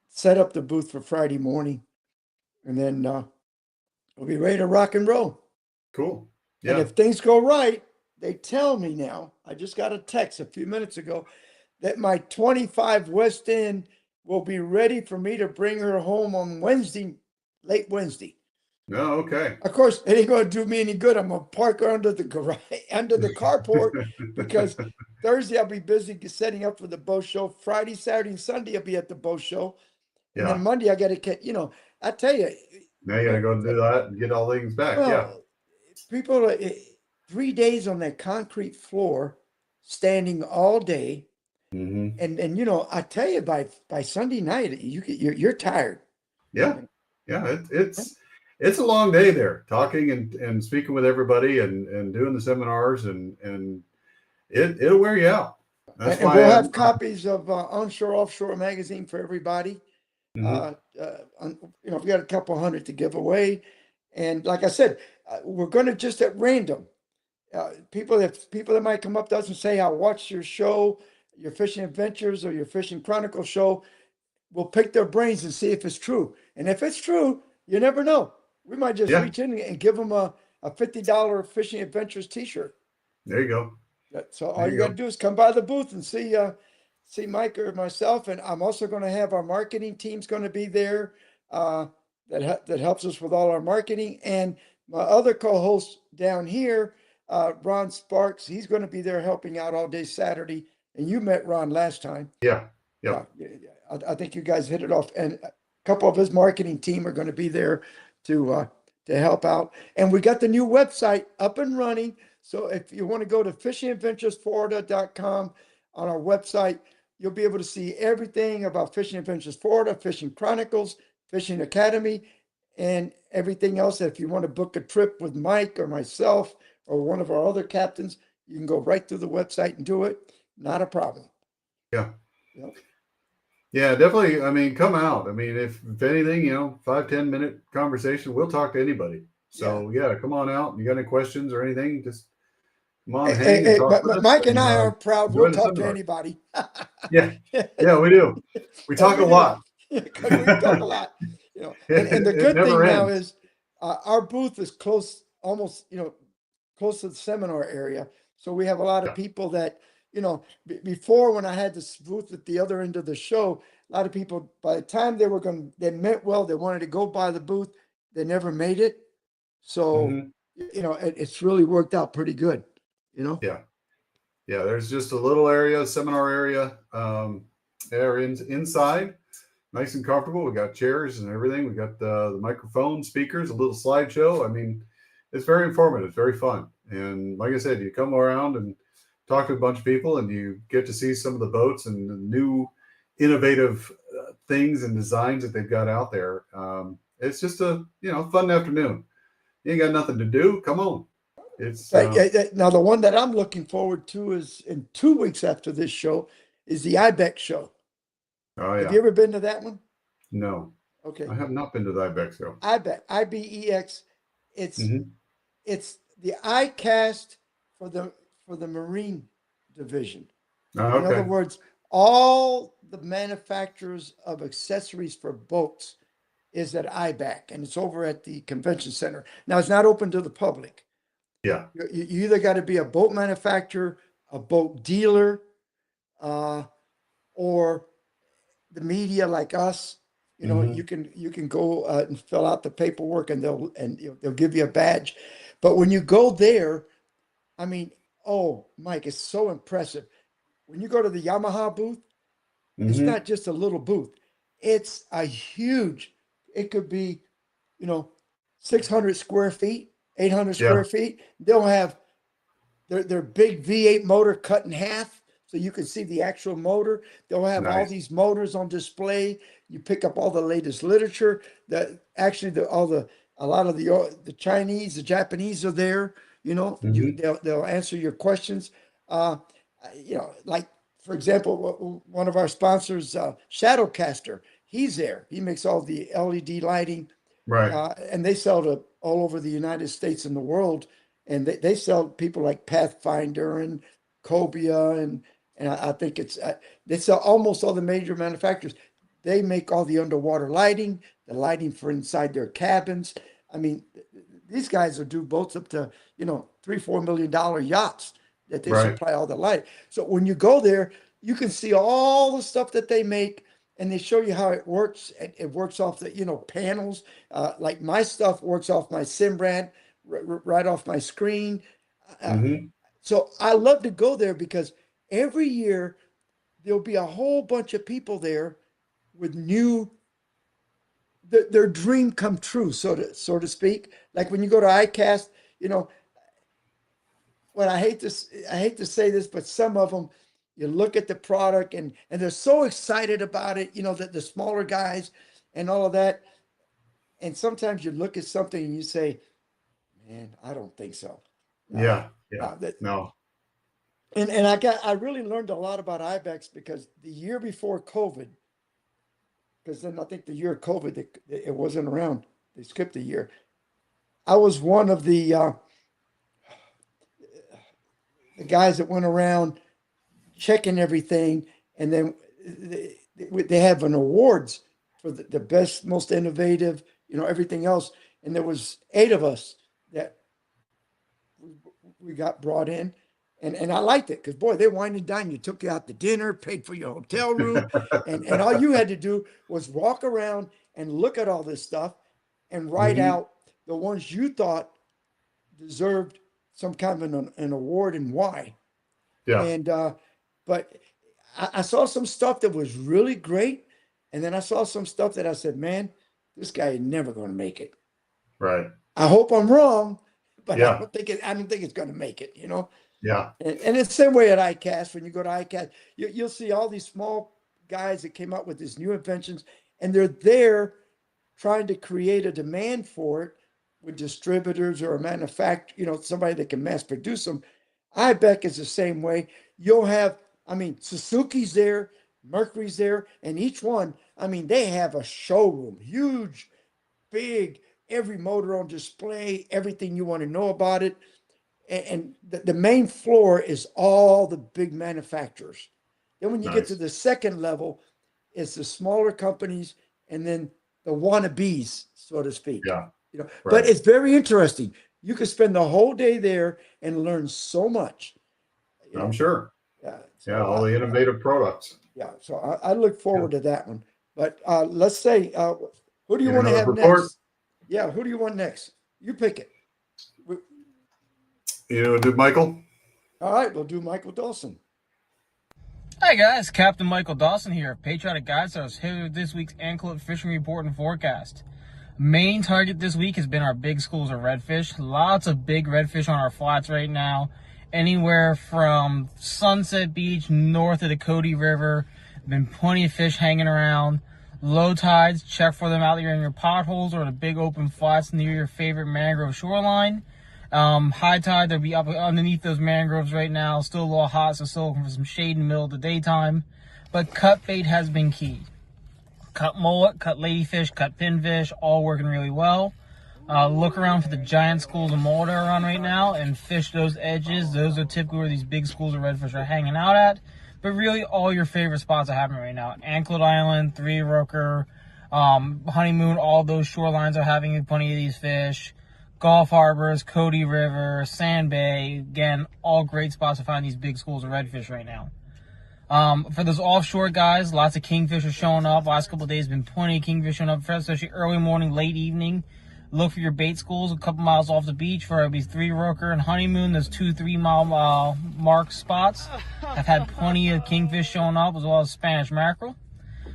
set up the booth for Friday morning, and then we'll be ready to rock and roll. Cool. Yeah. And if things go right, they tell me now, I just got a text a few minutes ago, that my 25 West End will be ready for me to bring her home on Wednesday, late Wednesday. Oh, okay. Of course, it ain't going to do me any good. I'm going to park her under the garage, under the carport, because Thursday I'll be busy setting up for the boat show. Friday, Saturday, and Sunday I'll be at the boat show. And then Monday I got to get, I tell you. Now you got to go do that and get all things back. People, 3 days on that concrete floor, standing all day. Mm-hmm. And I tell you, by Sunday night, you're tired. Yeah. Yeah. It's a long day there, talking and speaking with everybody and doing the seminars and it'll wear you out. That's And why we'll have copies of Onshore Offshore magazine for everybody. Mhm. We got a couple hundred to give away. And like I said, we're going to just at random. People that might come up to us and say, I watched your show, your Fishing Adventures or your Fishing Chronicle show. We'll pick their brains and see if it's true. And if it's true, you never know. We might just Yeah. reach in and give them a $50 Fishing Adventures t-shirt. There you go. So all There you you got go. to do is come by the booth and see Mike or myself. And I'm also going to have our marketing team's going to be there that helps us with all our marketing. And my other co-host down here, Ron Sparks, he's going to be there helping out all day Saturday. And you met Ron last time. Yeah. Yep. Yeah, I think you guys hit it off. And a couple of his marketing team are going to be there to help out. And we got the new website up and running. So if you want to go to fishingadventuresflorida.com on our website, you'll be able to see everything about Fishing Adventures Florida, Fishing Chronicles, Fishing Academy, and everything else. If you want to book a trip with Mike or myself or one of our other captains, you can go right through the website and do it. Not a problem. Yeah. Yep. Yeah, definitely. I mean, come out. I mean, if anything, 5-10 minute conversation, we'll talk to anybody. So yeah, come on out. You got any questions or anything? Just come on, hang and talk with us. Mike and I uh, are proud. enjoy We'll the talk to seminar. anybody. Yeah, yeah, we do. We talk a lot. Because we talk a lot. And the It good never thing now ends. is our booth is close, almost close to the seminar area. So we have a lot of Yeah. people that before when I had this booth at the other end of the show, a lot of people by the time they meant well, they wanted to go by the booth, they never made it. So Mhm. it's really worked out pretty good. Yeah. Yeah, there's just a little area, seminar area, inside, nice and comfortable. We got chairs and everything. We got the microphone, speakers, a little slideshow. I mean, it's very informative, it's very fun. And like I said, you come around and talk to a bunch of people, and you get to see some of the boats and the new innovative things and designs that they've got out there. It's just a fun afternoon. You ain't got nothing to do. Come on. It's Now, the one that I'm looking forward to is in 2 weeks after this show is the IBEX show. oh Have yeah. you ever been to that one? No, Okay. I have not been to the IBEX show. IBEX, IBEX. It's Mhm. it's the ICAST for the Marine Division. Oh, In other okay. words, all the manufacturers of accessories for boats is at IBEC, and it's over at the convention center. Now, it's not open to the public. Yeah. You either got to be a boat manufacturer, a boat dealer, or the media like us. Mhm. You can go and fill out the paperwork, and they'll give you a badge. But when you go there, I mean, oh, Mike, it's so impressive. When you go to the Yamaha booth, it's Mhm. not just a little booth. It's a huge. It could be, 600 square feet, 800 Yeah. square feet. They'll have their big V8 motor cut in half so you can see the actual motor. They'll have all Nice. these motors on display. You pick up all the latest literature. That actually a lot of the Chinese, the Japanese are there. Mhm. They'll answer your questions. Like for example, one of our sponsors, Shadowcaster, he's there. He makes all the LED lighting, Right. and they sell to all over the United States and the world. And they sell to people like Pathfinder and Cobia, and I think they sell almost all the major manufacturers. They make all the underwater lighting, the lighting for inside their cabins. I mean, these guys will do boats up to $3-4 million yachts that they Right. supply all the light. So when you go there, you can see all the stuff that they make, and they show you how it works. It works off the panels. Like my stuff works off my Simbrand, right off my screen. Uh, Mhm. so I love to go there because every year there'll be a whole bunch of people there with their dream come true, so to speak. Like when you go to ICAST, you know, what I hate to say this, but some of them, you look at the product and they're so excited about it, that the smaller guys and all of that. And sometimes you look at something and you say, man, I don't think so. Uh, Yeah. Yeah. uh, that, No. And I really learned a lot about ibex because the year before COVID, because then I think the year of COVID it wasn't around. They skipped a year. I was one of the guys that went around checking everything, and then they have an awards for the best, most innovative, everything else. And there was 8 of us that we got brought in. And I liked it because, boy, they wined and dined. You took you out to dinner, paid for your hotel room, and all you had to do was walk around and look at all this stuff and write out the ones you thought deserved some kind of an award and why. Yeah. And but I saw some stuff that was really great, and then I saw some stuff that I said, man, this guy is never going to make it. Right. I hope I'm wrong, but Yeah. I don't think it's going to make it. Yeah. And it's the same way at ICAST. When you go to ICAST, you'll see all these small guys that came up with these new inventions, and they're there trying to create a demand for it with distributors or a manufacturer, somebody that can mass produce them. IBEC is the same way. You'll have, Suzuki's there, Mercury's there, and each one, they have a showroom, huge, big, every motor on display, everything you want to know about it. And the main floor is all the big manufacturers. Then when you get to the second level, it's the smaller companies and then the wannabes, so to speak. Yeah. But it's very interesting. You could spend the whole day there and learn so much. I'm sure. Yeah. Yeah. All the innovative products. Yeah. So I look forward to that one. But let's say, who do you want to have report? next? Yeah. Who do you want next? You pick it. Do Michael? All right. We'll do Michael Dawson. Hi guys, Captain Michael Dawson here of Patriotic Guide Stars here with this week's Anklet Fishing Report and Forecast. Main target this week has been our big schools of redfish. Lots of big redfish on our flats right now. Anywhere from Sunset Beach north of the Cody River. Been plenty of fish hanging around. Low tides, check for them out there in your potholes or the big open flats near your favorite mangrove shoreline. High tide, they'll be up underneath those mangroves right now. Still a little hot, so still looking for some shade in the middle of the daytime. But cut bait has been key. Cut mullet, cut ladyfish, cut pinfish, all working really well. Look around for the giant schools of mullet that are on right now and fish those edges. Those are typically where these big schools of redfish are hanging out at. But really, all your favorite spots are happening right now. Anklet Island, Three Rooker, Honeymoon, all those shorelines are having plenty of these fish. Gulf Harbors, Cody River, Sand Bay, again, all great spots to find these big schools of redfish right now. For those offshore guys, lots of kingfish are showing up. Last couple of days, been plenty of kingfish showing up, especially early morning, late evening. Look for your bait schools a couple miles off the beach for maybe Three Rooker and Honeymoon. Those 2-3 mile mark spots have had plenty of kingfish showing up, as well as Spanish mackerel.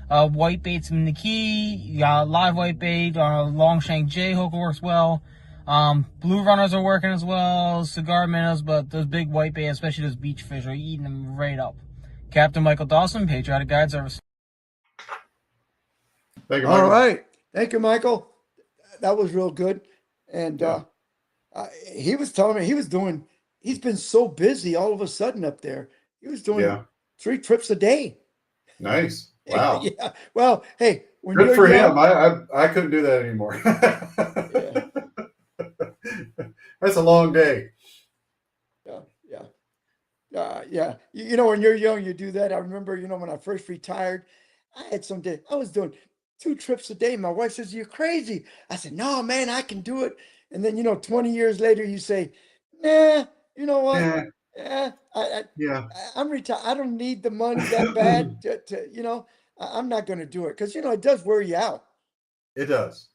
White bait's in the key. You got live white bait, Longshank J hook works well. Blue runners are working as well, cigar minnows, but those big white bait, especially those beach fish, are eating them right up. Captain Michael Dawson, Patriotic Guide Service. Thank you, Michael. All right. Thank you, Michael. That was real good. And he was telling me he's been so busy all of a sudden up there. He was doing 3 trips a day. Nice. Wow. Yeah. Well, hey, when Good you're for young, him. I couldn't do that anymore. That's a long day. Yeah. When you're young, you do that. I remember, when I first retired, I had some day. I was doing 2 trips a day. My wife says, "You're crazy." I said, "No, man, I can do it." And then, 20 years later, you say, "Nah, you know what? I'm retired. I don't need the money that bad to I'm not going to do it because, it does wear you out." It does.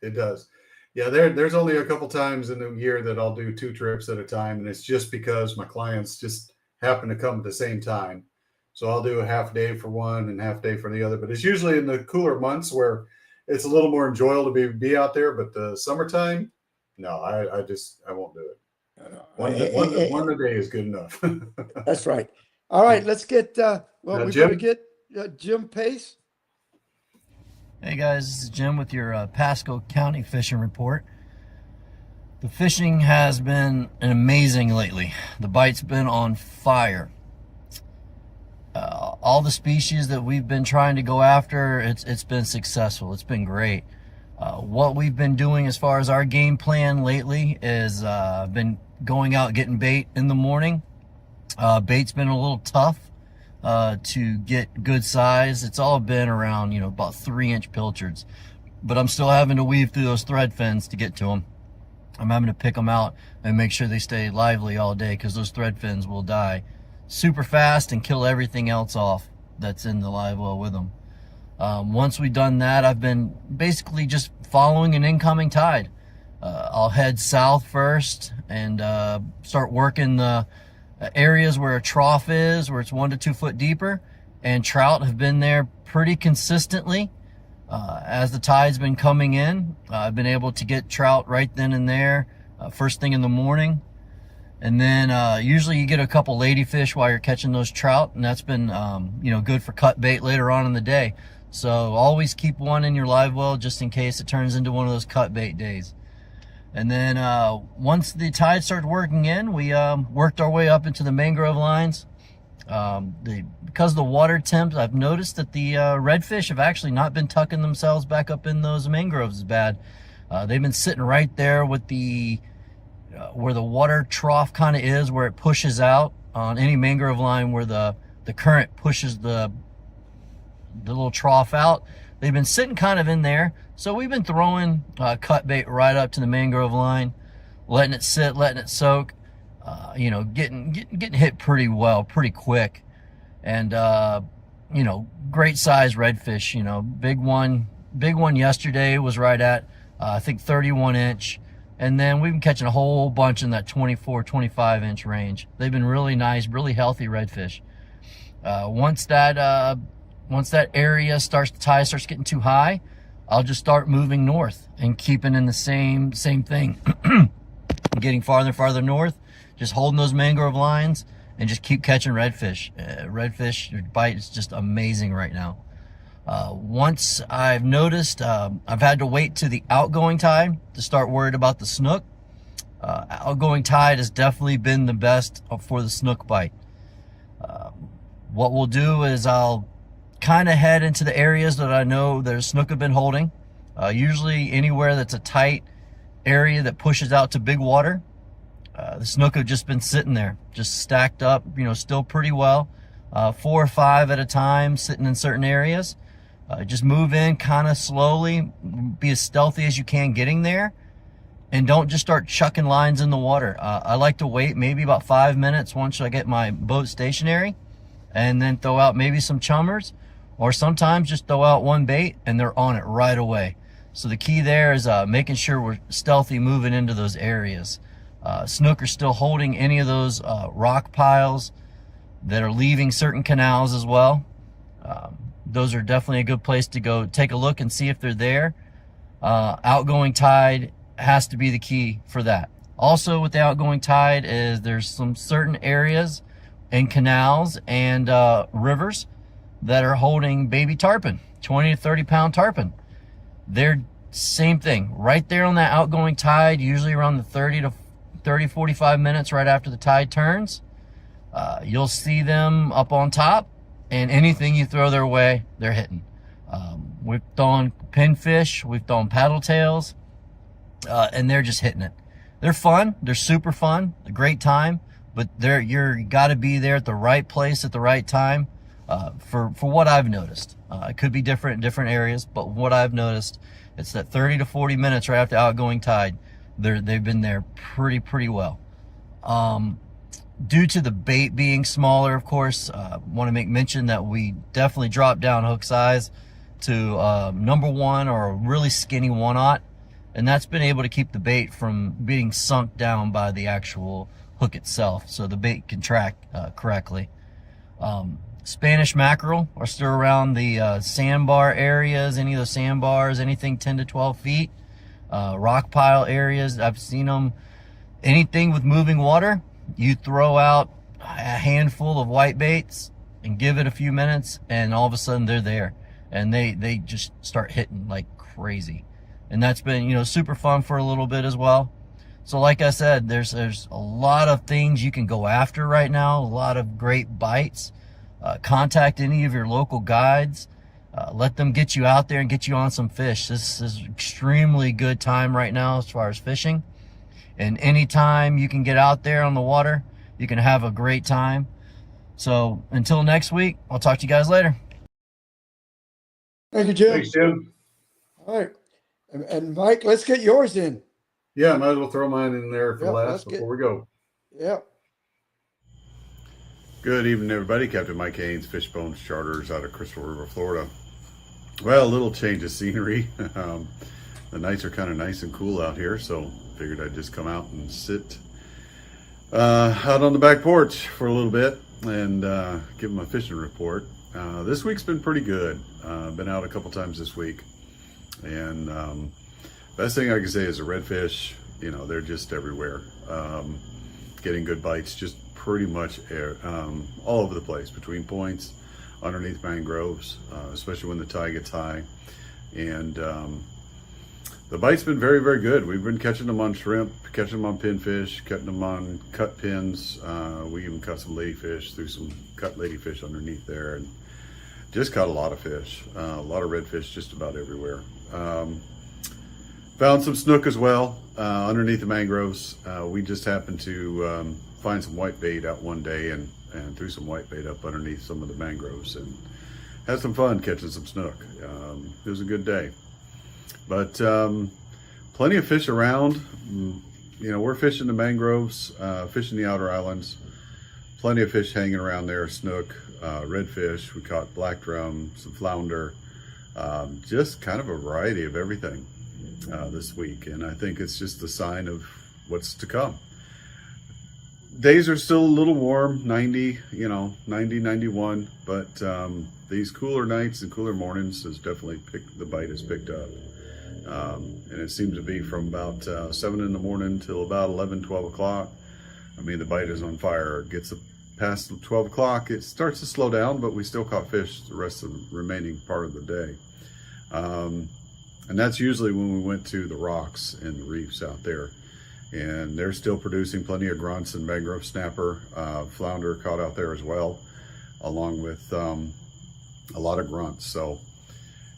Yeah, there's only a couple times in the year that I'll do 2 trips at a time, and it's just because my clients just happen to come at the same time. So I'll do a half day for one and half day for the other. But it's usually in the cooler months where it's a little more enjoyable to be out there. But the summertime, no, I won't do it. One a day is good enough. That's right. All right, let's get we Jim? better get Jim Pace. Hey guys, this is Jim with your Pasco County Fishing Report. The fishing has been amazing lately. The bite's been on fire. all the species that we've been trying to go after, it's been successful. It's been great. What we've been doing as far as our game plan lately is been going out getting bait in the morning. Bait's been a little tough to get good size. It's all been around, about 3-inch pilchards, but I'm still having to weave through those thread fins to get to them. I'm having to pick them out and make sure they stay lively all day, because those thread fins will die super fast and kill everything else off that's in the live well with them. Once we've done that, I've been basically just following an incoming tide. I'll head south first and start working the areas where a trough is, where it's 1 to 2 foot deeper, and trout have been there pretty consistently. As the tide's been coming in, I've been able to get trout right then and there, first thing in the morning. And then usually you get a couple ladyfish while you're catching those trout, and that's been good for cut bait later on in the day. So always keep one in your live well just in case it turns into one of those cut bait days. And then once the tide started working in, we worked our way up into the mangrove lines. Because of the water temps, I've noticed that the redfish have actually not been tucking themselves back up in those mangroves as bad. They've been sitting right there with the where the water trough kind of is, where it pushes out on any mangrove line, where the current pushes the little trough out. They've been sitting kind of in there. So we've been throwing cut bait right up to the mangrove line, letting it sit, letting it soak, getting hit pretty well, pretty quick. And, great size redfish, big one yesterday was right at, I think 31 inch. And then we've been catching a whole bunch in that 24, 25 inch range. They've been really nice, really healthy redfish. Once that area the tide starts getting too high, I'll just start moving north and keeping in the same thing. Getting farther and farther north, just holding those mangrove lines and just keep catching redfish. Redfish bite is just amazing right now. Once I've noticed, I've had to wait to the outgoing tide to start worried about the snook. Outgoing tide has definitely been the best for the snook bite. What we'll do is I'll kind of head into the areas that I know there's snook have been holding. Usually anywhere that's a tight area that pushes out to big water. The snook have just been sitting there, just stacked up, still pretty well. 4 or 5 at a time, sitting in certain areas. Just move in kind of slowly, be as stealthy as you can getting there, and don't just start chucking lines in the water. I like to wait maybe about 5 minutes once I get my boat stationary, and then throw out maybe some chummers, or sometimes just throw out one bait and they're on it right away. So the key there is making sure we're stealthy moving into those areas. Snook are still holding any of those rock piles that are leaving certain canals as well. Those are definitely a good place to go take a look and see if they're there. Outgoing tide has to be the key for that. Also with the outgoing tide is there's some certain areas and canals and rivers that are holding baby tarpon, 20 to 30 pound tarpon. They're same thing right there on that outgoing tide, usually around the 45 minutes right after the tide turns. You'll see them up on top, and anything you throw their way, they're hitting. We've thrown pinfish, we've thrown paddle tails, and they're just hitting it. They're fun, they're super fun, a great time, but you're got to be there at the right place at the right time. For what I've noticed, it could be different in different areas, but what I've noticed, it's that 30 to 40 minutes right after outgoing tide. They've been there pretty well. Due to the bait being smaller, of course, want to make mention that we definitely dropped down hook size to number 1 or a really skinny 1/0, and that's been able to keep the bait from being sunk down by the actual hook itself, so the bait can track correctly. Spanish mackerel are still around the sandbar areas, any of those sandbars, anything 10 to 12 feet. Rock pile areas, I've seen them. Anything with moving water, you throw out a handful of white baits and give it a few minutes, and all of a sudden they're there, and they just start hitting like crazy. And that's been super fun for a little bit as well. So like I said, there's a lot of things you can go after right now, a lot of great bites. contact any of your local guides. Let them get you out there and get you on some fish. This is extremely good time right now as far as fishing. And anytime you can get out there on the water, you can have a great time. So until next week, I'll talk to you guys later. Thank you, Jim. Thanks, Jim. All right. And Mike, let's get yours in. Yeah, might as well throw mine in there for Yep, last before we go. Yeah. Good evening, everybody. Captain Mike Haynes, Fishbones Charters out of Crystal River, Florida. Well, a little change of scenery. The nights are kind of nice and cool out here, so figured I'd just come out and sit out on the back porch for a little bit and give them a fishing report. This week's been pretty good. Been out a couple times this week, and best thing I can say is the redfish, you know, they're just everywhere. Getting good bites just pretty much all over the place, between points, underneath mangroves, especially when the tide gets high. And the bite's been very, very good. We've been catching them on shrimp, catching them on pinfish, catching them on cut pins. We even cut some ladyfish, threw some cut ladyfish underneath there, and just caught a lot of fish, a lot of redfish just about everywhere. Found some snook as well underneath the mangroves. We just happened to find some white bait out one day and threw some white bait up underneath some of the mangroves and had some fun catching some snook. It was a good day. But plenty of fish around. You know, we're fishing the mangroves, fishing the outer islands. Plenty of fish hanging around there, snook, redfish. We caught black drum, some flounder, just kind of a variety of everything this week. And I think it's just a sign of what's to come. Days are still a little warm, 90, 91, but these cooler nights and cooler mornings has definitely the bite has picked up. And it seems to be from about 7 in the morning till about 11, 12 o'clock. I mean, the bite is on fire. It gets past 12 o'clock, it starts to slow down, but we still caught fish the rest of the remaining part of the day. And that's usually when we went to the rocks and the reefs out there. And they're still producing plenty of grunts and mangrove snapper, flounder caught out there as well, along with a lot of grunts. So,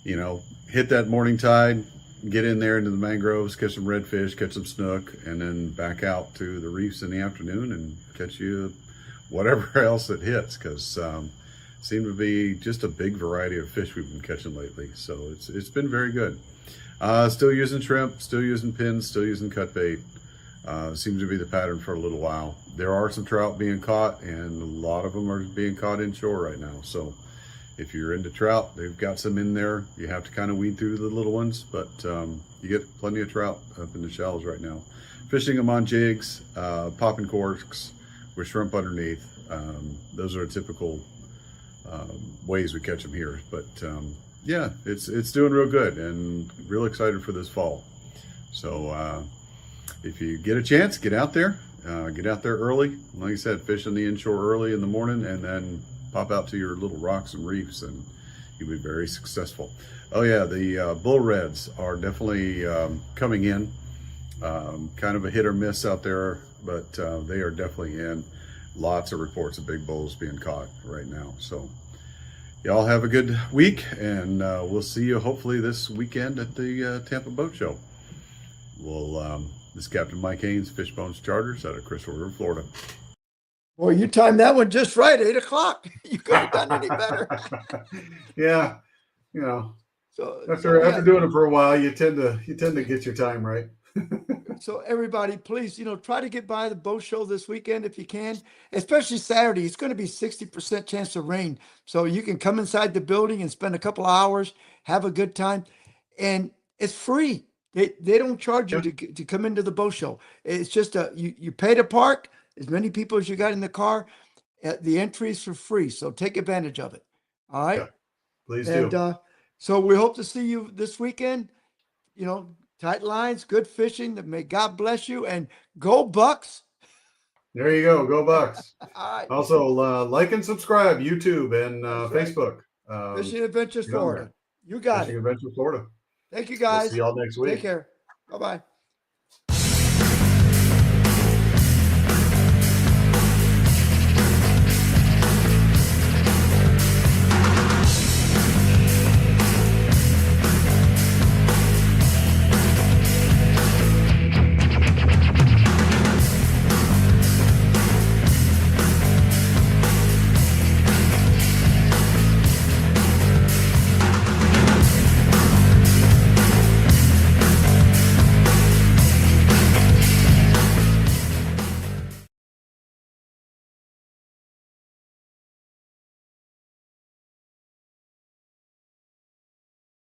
you know, hit that morning tide, get in there into the mangroves, catch some redfish, catch some snook, and then back out to the reefs in the afternoon and catch you whatever else it hits, because seem to be just a big variety of fish we've been catching lately. So it's been very good. Still using shrimp, still using pins, still using cut bait. Seems to be the pattern for a little while. There are some trout being caught, and a lot of them are being caught inshore right now. So if you're into trout, they've got some in there. You have to kind of weed through the little ones, but you get plenty of trout up in the shallows right now. Fishing them on jigs, popping corks with shrimp underneath. Those are typical ways we catch them here. But yeah, it's doing real good, and real excited for this fall. So if you get a chance, get out there early. Like I said, fish on the inshore early in the morning, and then pop out to your little rocks and reefs, and you'll be very successful. Oh yeah, the bull reds are definitely coming in. Kind of a hit or miss out there, but they are definitely in. Lots of reports of big bulls being caught right now. So y'all have a good week, and we'll see you hopefully this weekend at the Tampa Boat Show. This is Captain Mike Haynes, Fishbones Charters out of Crystal River, Florida. Well, you timed that one just right, 8 o'clock. You couldn't have done any better. Yeah, you know, So after doing it for a while, you tend to get your time right. So everybody, please, try to get by the boat show this weekend if you can, especially Saturday. It's going to be 60% chance of rain. So you can come inside the building and spend a couple of hours, have a good time. And it's free. They don't charge you to come into the boat show. It's just you pay to park, as many people as you got in the car. The entries are free. So take advantage of it. All right. Yeah, please do. And so we hope to see you this weekend. Tight lines, good fishing. May God bless you, and go Bucks. There you go. Go Bucks. All right. Also, like and subscribe, YouTube and That's right. Facebook. Fishing Adventures Florida. You got Fishing it. Adventures Florida. Thank you, guys. We'll see y'all next week. Take care. Bye-bye.